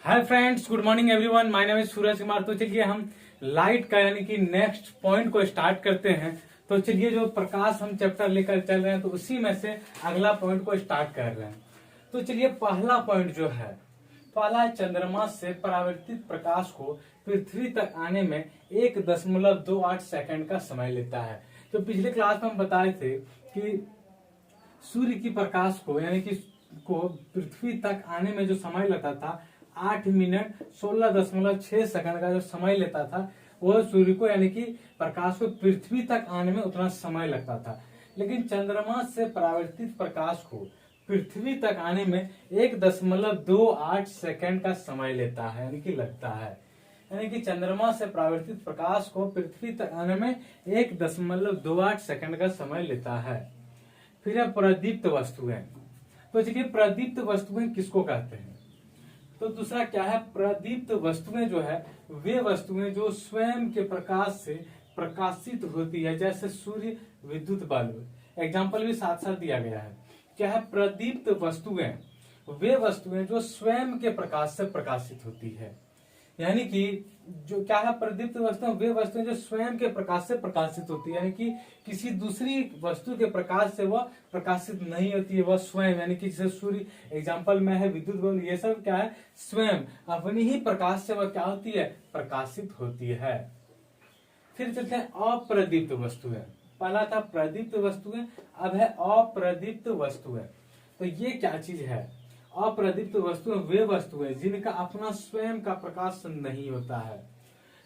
Hi friends, good morning everyone. My name is Suraj Kumar. तो चलिए हम लाइट का यानी कि नेक्स्ट पॉइंट को स्टार्ट करते हैं। तो चलिए जो प्रकाश हम चैप्टर लेकर चल रहे हैं तो उसी में से अगला पॉइंट को स्टार्ट कर रहे हैं। तो चलिए पहला पॉइंट जो है, पहला चंद्रमा से परावर्तित प्रकाश को पृथ्वी तक आने में 1.28 सेकंड का समय लेता है। तो पिछले क्लास में हम बताए थे कि सूर्य की प्रकाश को यानी कि पृथ्वी तक आने में जो समय लगता था 8 मिनट 16.6 सेकंड का जो समय लेता था, वह सूर्य को यानी कि प्रकाश को पृथ्वी तक आने में उतना समय लगता था। लेकिन चंद्रमा से परावर्तित प्रकाश को पृथ्वी तक आने में 1.28 सेकंड का समय लेता है यानी कि लगता है। यानी कि चंद्रमा से परावर्तित प्रकाश को पृथ्वी तक आने में 1.28 सेकंड का समय लेता है। फिर है प्रदीप्त वस्तुएं। तो चलिए प्रदीप्त वस्तुएं किसको कहते हैं? तो दूसरा क्या है, प्रदीप्त वस्तुएं जो है वे वस्तुएं जो स्वयं के प्रकाश से प्रकाशित होती है, जैसे सूर्य, विद्युत बल्ब। एग्जाम्पल भी साथ साथ दिया गया है। क्या है प्रदीप्त वस्तुएं? वे वस्तुएं जो स्वयं के प्रकाश से प्रकाशित होती है। यानी कि जो क्या है प्रदीप्त वस्तुएं, वे वस्तुएं जो स्वयं के प्रकाश से प्रकाशित होती है, यानी कि किसी दूसरी वस्तु के प्रकाश से वह प्रकाशित नहीं होती है, वह स्वयं यानी कि जैसे सूर्य एग्जाम्पल में है, विद्युत बल्ब, ये सब क्या है स्वयं अपनी ही प्रकाश से वह क्या होती है, प्रकाशित होती है। फिर चलते हैं अप्रदीप्त वस्तुएं। पहला था प्रदीप्त वस्तुएं, अब है अप्रदीप्त वस्तुएं। तो ये क्या चीज है? अप्रदीप्त वस्तुएं वे वस्तुएं जिनका अपना स्वयं का प्रकाश नहीं होता है।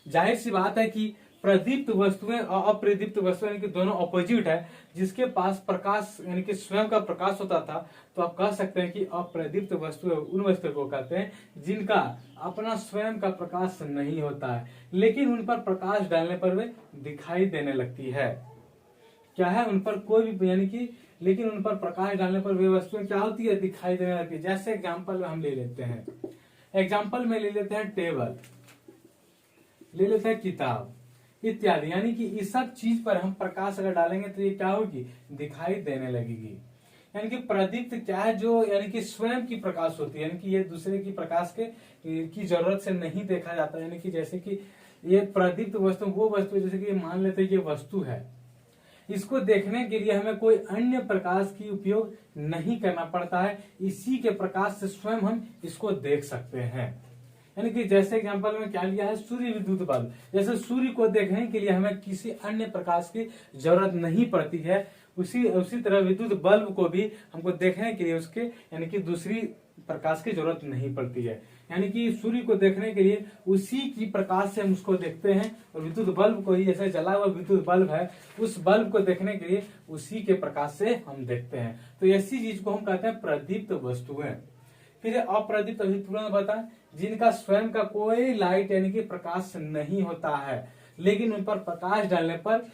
जाहिर सी बात है कि प्रदीप्त वस्तुएं और अप्रदीप्त वस्तुएं यानी कि दोनों ऑपोजिट है। जिसके पास प्रकाश यानी कि स्वयं का प्रकाश होता था, तो आप कह सकते हैं कि अप्रदीप्त वस्तुएं उन वस्तुओं को कहते हैं जिनका अपना स्वयं का प्रकाश नहीं होता है, लेकिन उन पर प्रकाश डालने पर वे दिखाई देने लगती है। क्या है, उन पर कोई भी यानी कि लेकिन उन पर प्रकाश डालने पर वे वस्तुएं क्या होती है, दिखाई देने लगती है। जैसे एग्जाम्पल में हम ले लेते हैं, एग्जाम्पल में ले लेते हैं टेबल, ले लेते हैं किताब इत्यादि। यानी कि इस सब चीज पर हम प्रकाश अगर डालेंगे तो ये क्या होगी, दिखाई देने लगेगी। यानी कि प्रदीप्त क्या है, जो यानी कि स्वयं की प्रकाश होती है, यानी कि ये दूसरे की प्रकाश की जरूरत से नहीं देखा जाता। यानी कि जैसे कि ये प्रदीप्त वस्तु वो वस्तु, जैसे कि मान लेते हैं ये वस्तु है, इसको देखने के लिए हमें कोई अन्य प्रकाश की उपयोग नहीं करना पड़ता है, इसी के प्रकाश से स्वयं हम इसको देख सकते हैं। यानी कि जैसे एग्जांपल में क्या लिया है, सूर्य विद्युत बल्ब। जैसे सूर्य को देखने के लिए हमें किसी अन्य प्रकाश की जरूरत नहीं पड़ती है, उसी तरह विद्युत बल्ब को भी हमको देखने के लिए उसके यानी कि दूसरी प्रकाश की जरूरत नहीं पड़ती है। यानी कि सूर्य को देखने के लिए उसी की प्रकाश से हम उसको देखते हैं, और विद्युत बल्ब को ही, जैसे जला हुआ विद्युत बल्ब है, उस बल्ब को देखने के लिए उसी के प्रकाश से हम देखते हैं। तो ऐसी चीज को हम कहते हैं प्रदीप्त वस्तुएं। फिर अप्रदीप्त, अभी तुरंत बताएं, जिनका स्वयं का कोई लाइट यानी कि प्रकाश नहीं होता है, लेकिन उन पर प्रकाश डालने पर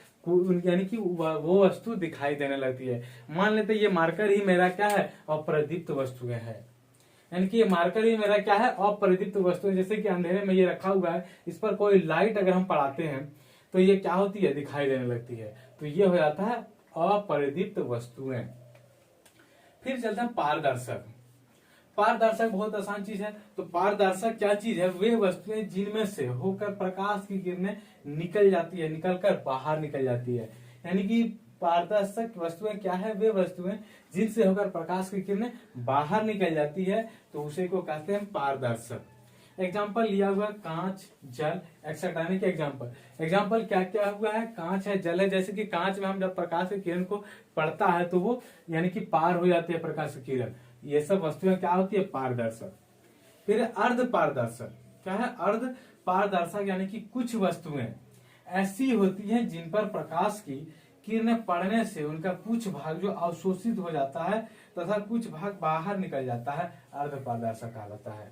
यानी कि वो वस्तु दिखाई देने लगती है। मान लेते ये मार्कर ही मेरा क्या है, अप्रदीप्त वस्तुएं है। यानी कि ये मार्कर ही मेरा क्या है, अप्रदीप्त वस्तुएं। जैसे कि अंधेरे में ये रखा हुआ है, इस पर कोई लाइट अगर हम पड़ाते हैं तो ये क्या होती है, दिखाई देने लगती है। तो ये हो जाता है अप्रदीप्त वस्तुएं। फिर चलते हैं पारदर्शक। पारदर्शक बहुत आसान चीज है। तो पारदर्शक क्या चीज है, वे वस्तुएं जिनमें से होकर प्रकाश की किरणें निकल जाती है, निकलकर बाहर निकल जाती है। यानी कि पारदर्शक वस्तुएं क्या है, वे वस्तुएं जिनसे होकर प्रकाश की किरणें बाहर निकल जाती है, तो उसे को कहते हैं पारदर्शक। एग्जाम्पल लिया हुआ कांच, जल एक्सेट्रा। यानी कि एग्जाम्पल क्या क्या हुआ है, कांच है, जल है। जैसे कि कांच में हम जब प्रकाश की किरण को पड़ता है तो वो यानी कि पार हो जाती है प्रकाश की किरण। ये सब वस्तुएं क्या होती है, पारदर्शक। फिर अर्ध पारदर्शक। क्या है, अर्ध पारदर्शक यानी कि कुछ वस्तुएं ऐसी होती हैं जिन पर प्रकाश की किरणें पड़ने से उनका कुछ भाग जो अवशोषित हो जाता है तथा कुछ भाग बाहर निकल जाता है, अर्ध पारदर्शक कहलाता है।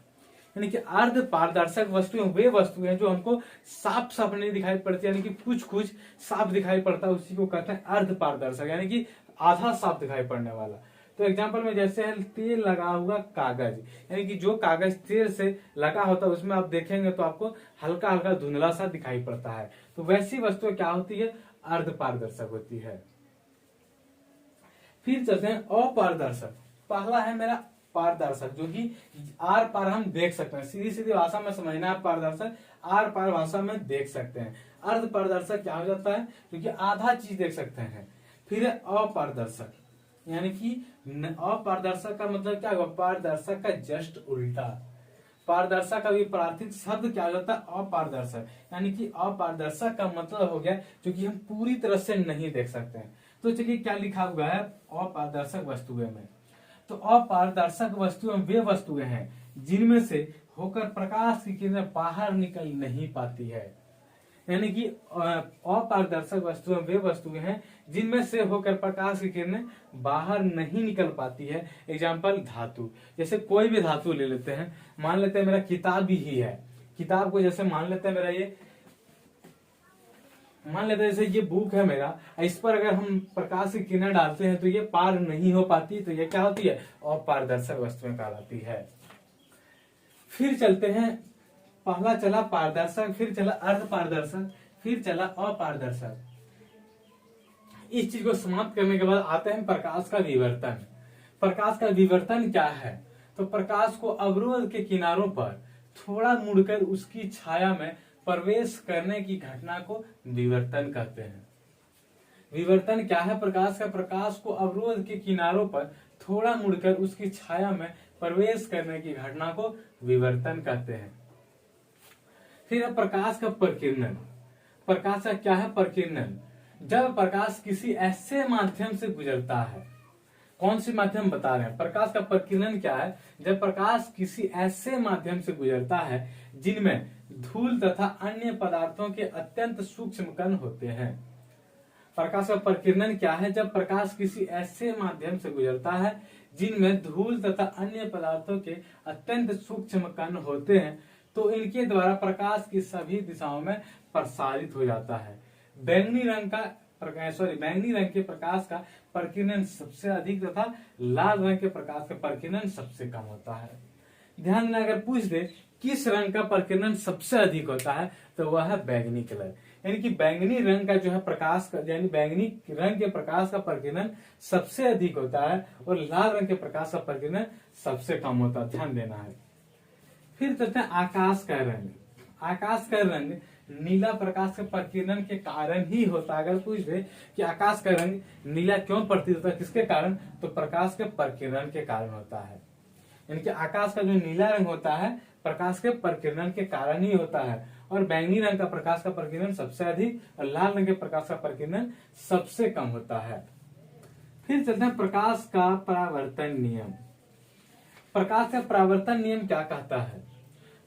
यानी कि अर्ध पारदर्शक वस्तुएं वे वस्तुएं जो हमको साफ साफ नहीं दिखाई पड़ती, यानी कि कुछ कुछ साफ दिखाई पड़ता है, उसी को कहते हैं अर्ध पारदर्शक, यानी कि आधा साफ दिखाई पड़ने वाला। तो एग्जाम्पल में जैसे है तेल लगा हुआ कागज, यानी कि जो कागज तेल से लगा होता है उसमें आप देखेंगे तो आपको हल्का हल्का धुंधला सा दिखाई पड़ता है। तो वैसी वस्तु क्या होती है, अर्ध पारदर्शक होती है। फिर चलते हैं अपारदर्शक। पहला है मेरा पारदर्शक, जो कि आर पार हम देख सकते हैं, सीधी सीधी भाषा में समझना है, पारदर्शक आर पार भाषा में देख सकते हैं। अर्ध पारदर्शक क्या हो जाता है, क्योंकि आधा चीज देख सकते हैं। फिर है अपारदर्शक, यानी कि अपारदर्शक का मतलब क्या होगा, पारदर्शक का जस्ट उल्टा। पारदर्शक का विपरीत शब्द क्या हो जाता है, अपारदर्शक, यानी कि अपारदर्शक का मतलब हो गया जो कि हम पूरी तरह से नहीं देख सकते हैं। तो चलिए क्या लिखा हुआ है अपारदर्शक वस्तुएं में, तो अपारदर्शक वस्तुएं वे वस्तुएं हैं जिनमें से होकर प्रकाश की किरणें बाहर निकल नहीं पाती है। यानी कि अपारदर्शक वस्तुएं वे वस्तुएं हैं जिनमें से होकर प्रकाश की किरणें बाहर नहीं निकल पाती है। एग्जाम्पल धातु, जैसे कोई भी धातु ले लेते हैं, मान लेते हैं मेरा किताब ही है, किताब को जैसे मान लेते हैं मेरा ये, मान लेते हैं जैसे ये बुक है मेरा, इस पर अगर हम प्रकाश की किरणें डालते हैं तो ये पार नहीं हो पाती, तो ये क्या होती है, अपारदर्शक वस्तुएं कहलाती है। फिर चलते हैं, पहला चला पारदर्शक, फिर चला अर्ध पारदर्शक, फिर चला अपारदर्शक। इस चीज को समाप्त करने के बाद आते हैं प्रकाश का विवर्तन। प्रकाश का विवर्तन क्या है, तो प्रकाश को अवरोध के किनारों पर थोड़ा मुड़कर उसकी छाया में प्रवेश करने की घटना को विवर्तन कहते हैं। विवर्तन क्या है प्रकाश का, प्रकाश को अवरोध के किनारों पर थोड़ा मुड़कर उसकी छाया में प्रवेश करने की घटना को विवर्तन कहते हैं। फिर है प्रकाश का प्रकीर्णन। प्रकाश का क्या है, प्रकीर्णन, जब प्रकाश किसी ऐसे माध्यम से गुजरता है, कौन सी माध्यम बता रहे हैं, प्रकाश का प्रकीर्णन क्या है, जब प्रकाश किसी ऐसे माध्यम से गुजरता है जिनमें धूल तथा अन्य पदार्थों के अत्यंत सूक्ष्म कण होते हैं। प्रकाश का प्रकीर्णन क्या है, जब प्रकाश किसी ऐसे माध्यम से गुजरता है जिनमें धूल तथा अन्य पदार्थों के अत्यंत सूक्ष्म कण होते हैं, तो इनके द्वारा प्रकाश की सभी दिशाओं में प्रसारित हो जाता है। बैंगनी रंग के प्रकाश का प्रकीर्णन सबसे अधिक तथा लाल रंग के प्रकाश का प्रकीर्णन सबसे कम होता है। ध्यान देना, अगर पूछ दे किस रंग का प्रकीर्णन सबसे अधिक होता है, तो वह है बैंगनी कलर, यानी कि बैंगनी रंग का जो है प्रकाश का, यानी बैंगनी रंग के प्रकाश का प्रकीर्णन सबसे अधिक होता है और लाल रंग के प्रकाश का प्रकीर्णन सबसे कम होता है, ध्यान देना है। फिर चलते हैं आकाश का रंग। आकाश का रंग नीला प्रकाश के प्रकीर्णन के कारण ही होता है। अगर पूछ दे कि आकाश का रंग नीला क्यों प्रतीत होता है, किसके कारण, तो प्रकाश के प्रकीर्णन के कारण होता है। यानी कि आकाश का जो नीला रंग होता है प्रकाश के प्रकीर्णन के कारण ही होता है, और बैंगनी रंग का प्रकाश का प्रकीर्णन सबसे अधिक और लाल रंग के प्रकाश का प्रकीर्णन सबसे कम होता है। फिर चलते हैं प्रकाश का परावर्तन नियम। प्रकाश का परावर्तन नियम क्या कहता है,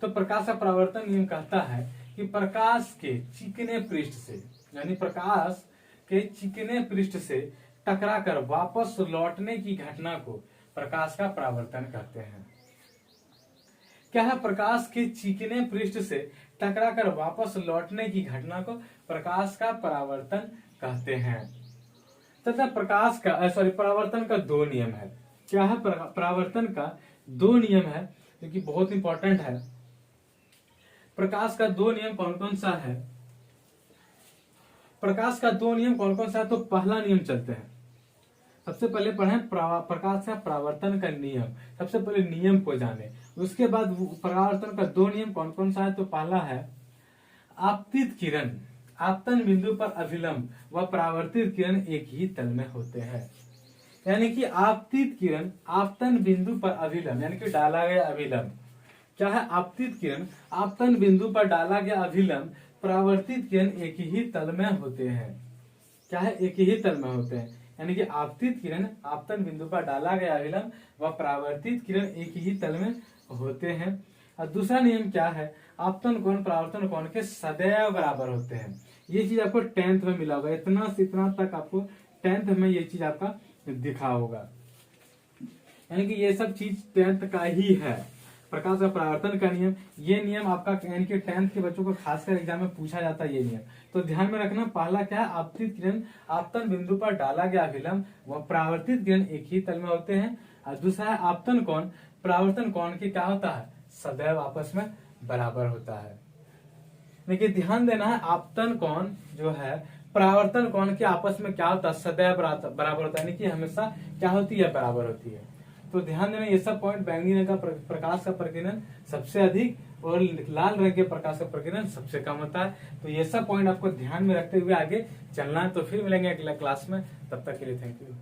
तो प्रकाश का परावर्तन नियम कहता है कि प्रकाश के चिकने पृष्ठ से, यानी प्रकाश के चिकने पृष्ठ से टकराकर वापस लौटने की घटना को प्रकाश का परावर्तन कहते हैं। क्या है, प्रकाश के चिकने पृष्ठ से टकराकर वापस लौटने की घटना को प्रकाश का परावर्तन कहते हैं। तथा प्रकाश का परावर्तन का दो नियम है। क्या है, परावर्तन का दो नियम है जो कि बहुत इंपॉर्टेंट है। प्रकाश का दो नियम कौन कौन सा है, प्रकाश का दो नियम कौन कौन सा है, तो पहला नियम चलते हैं, सबसे पहले पढ़ें प्रकाश का परावर्तन का नियम, सबसे पहले नियम को जाने, उसके बाद परावर्तन का दो नियम कौन कौन सा है, तो पहला है आपतित किरण आपतन बिंदु पर अभिलंब व परावर्तित किरण एक ही तल में होते हैं। यानी कि आपतित किरण आपतन बिंदु पर अभिलंब, यानी कि डाला गया अभिलंब, क्या है, आपतित किरण आपतन बिंदु पर डाला गया अभिलंब परावर्तित किरण एक ही तल में होते हैं। क्या है, एक ही तल में होते हैं, यानी कि आपतित किरण आपतन बिंदु पर डाला गया अभिलंब व परावर्तित किरण एक ही तल में होते हैं। और दूसरा नियम क्या है, आपतन कोण परावर्तन कोण के सदैव बराबर होते हैं। ये चीज आपको 10th में मिला होगा, इतना से इतना तक आपको 10th में ये चीज आपका दिखा होगा, यानी कि ये सब चीज 10th का ही है। प्रकाश का परावर्तन का नियम, ये नियम आपका यानी कि 10th के बच्चों को खासकर एग्जाम में पूछा जाता है ये नियम, तो ध्यान में रखना। पहला क्या है, आपतित किरण आपतन बिंदु पर डाला गया अभिलंब व परावर्तित किरण एक ही तल में होते हैं। और दूसरा है आपतन कोण परावर्तन कोण के क्या होता है, सदैव आपस में बराबर होता है। लेकिन ध्यान देना है, आपतन कोण जो है परावर्तन कोण के आपस में क्या होता है, सदैव बराबर होता है, यानी कि हमेशा क्या होती है, बराबर होती है। तो ध्यान देना ये सब पॉइंट, बैंगनी रंग का प्रकाश का प्रकीर्णन सबसे अधिक और लाल रंग के प्रकाश का प्रकीर्णन सबसे कम होता है। तो ये सब पॉइंट आपको ध्यान में रखते हुए आगे चलना है। तो फिर मिलेंगे अगला क्लास में, तब तक के लिए थैंक यू।